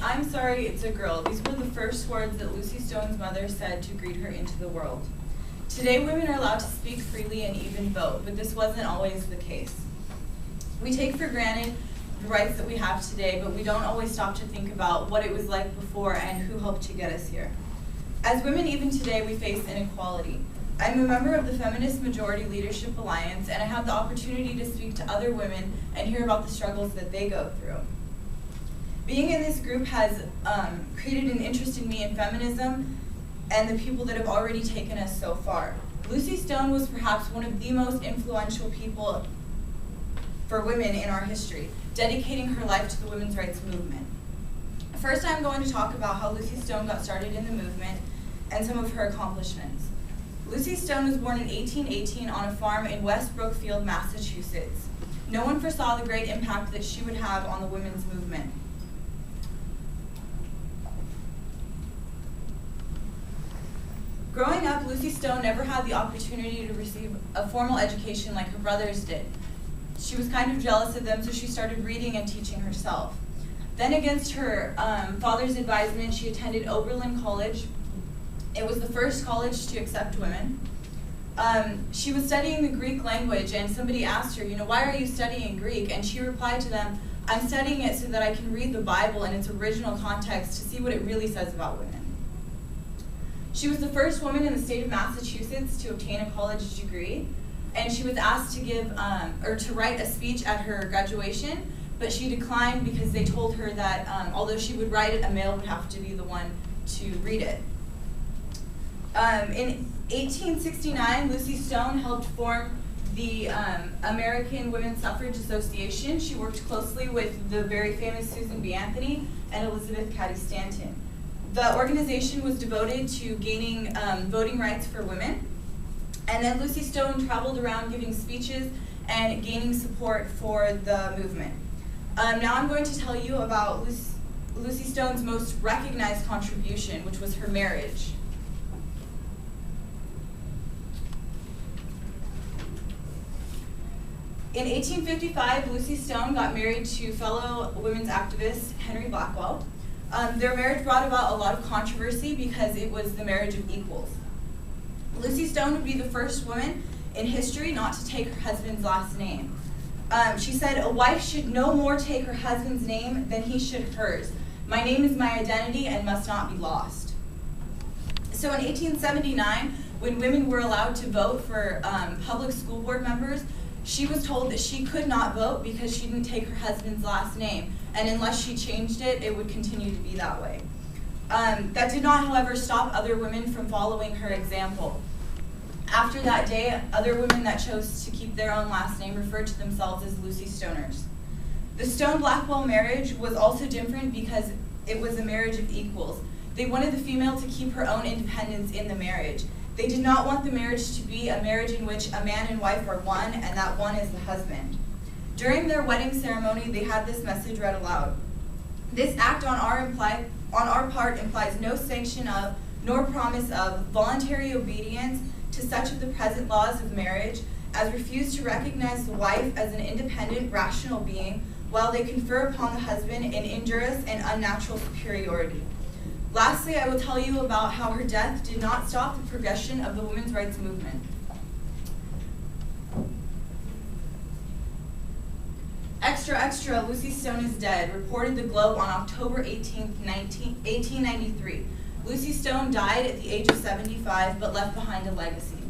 "I'm sorry, it's a girl." These were the first words that Lucy Stone's mother said to greet her into the world. Today, women are allowed to speak freely and even vote, but this wasn't always the case. We take for granted the rights that we have today, but we don't always stop to think about what it was like before and who helped to get us here. As women, even today, we face inequality. I'm a member of the Feminist Majority Leadership Alliance, and I have the opportunity to speak to other women and hear about the struggles that they go through. Being in this group has created an interest in me in feminism and the people that have already taken us so far. Lucy Stone was perhaps one of the most influential people for women in our history, dedicating her life to the women's rights movement. First, I'm going to talk about how Lucy Stone got started in the movement and some of her accomplishments. Lucy Stone was born in 1818 on a farm in West Brookfield, Massachusetts. No one foresaw the great impact that she would have on the women's movement. Growing up, Lucy Stone never had the opportunity to receive a formal education like her brothers did. She was kind of jealous of them, so she started reading and teaching herself. Then, against her father's advisement, she attended Oberlin College. It was the first college to accept women. She was studying the Greek language, and somebody asked her, why are you studying Greek? And she replied to them, I'm studying it so that I can read the Bible in its original context to see what it really says about women. She was the first woman in the state of Massachusetts to obtain a college degree, and she was asked to write a speech at her graduation, but she declined because they told her that although she would write it, a male would have to be the one to read it. In 1869, Lucy Stone helped form the American Women's Suffrage Association. She worked closely with the very famous Susan B. Anthony and Elizabeth Cady Stanton. The organization was devoted to gaining voting rights for women. And then Lucy Stone traveled around giving speeches and gaining support for the movement. Now I'm going to tell you about Lucy Stone's most recognized contribution, which was her marriage. In 1855, Lucy Stone got married to fellow women's activist Henry Blackwell. Their marriage brought about a lot of controversy because it was the marriage of equals. Lucy Stone would be the first woman in history not to take her husband's last name. She said, "A wife should no more take her husband's name than he should hers. My name is my identity and must not be lost." So in 1879, when women were allowed to vote for public school board members, she was told that she could not vote because she didn't take her husband's last name, and unless she changed it, it would continue to be that way. That did not, however, stop other women from following her example. After that day, other women that chose to keep their own last name referred to themselves as Lucy Stoners. The Stone-Blackwell marriage was also different because it was a marriage of equals. They wanted the female to keep her own independence in the marriage. They did not want the marriage to be a marriage in which a man and wife are one, and that one is the husband. During their wedding ceremony, they had this message read aloud. "This act on our part implies no sanction of, nor promise of, voluntary obedience to such of the present laws of marriage as refuse to recognize the wife as an independent, rational being, while they confer upon the husband an injurious and unnatural superiority." Lastly, I will tell you about how her death did not stop the progression of the women's rights movement. Extra, extra, Lucy Stone is dead, reported the Globe on October 18, 1893. Lucy Stone died at the age of 75, but left behind a legacy.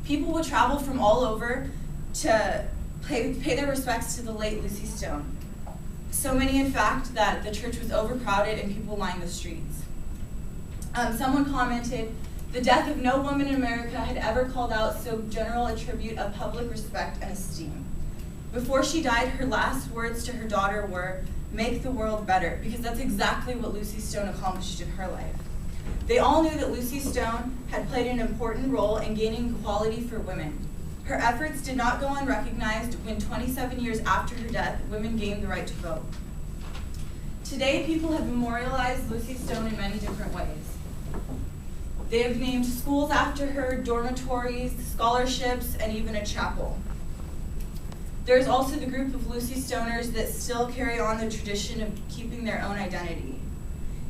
People would travel from all over to pay their respects to the late Lucy Stone. So many, in fact, that the church was overcrowded and people lined the streets. Someone commented, "The death of no woman in America had ever called out so general a tribute of public respect and esteem." Before she died, her last words to her daughter were, "Make the world better," because that's exactly what Lucy Stone accomplished in her life. They all knew that Lucy Stone had played an important role in gaining equality for women. Her efforts did not go unrecognized when 27 years after her death, women gained the right to vote. Today, people have memorialized Lucy Stone in many different ways. They have named schools after her, dormitories, scholarships, and even a chapel. There's also the group of Lucy Stoners that still carry on the tradition of keeping their own identity.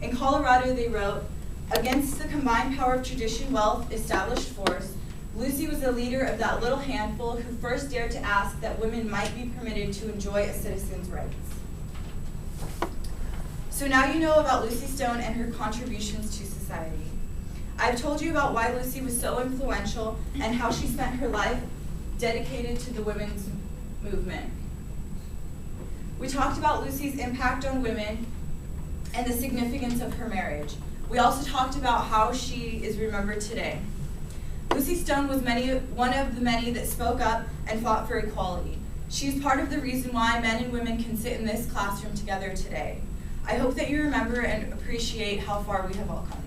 In Colorado, they wrote, "Against the combined power of tradition, wealth, established force, Lucy was a leader of that little handful who first dared to ask that women might be permitted to enjoy a citizen's rights." So now you know about Lucy Stone and her contributions to society. I've told you about why Lucy was so influential and how she spent her life dedicated to the women's movement. We talked about Lucy's impact on women and the significance of her marriage. We also talked about how she is remembered today. Lucy Stone was one of the many that spoke up and fought for equality. She is part of the reason why men and women can sit in this classroom together today. I hope that you remember and appreciate how far we have all come.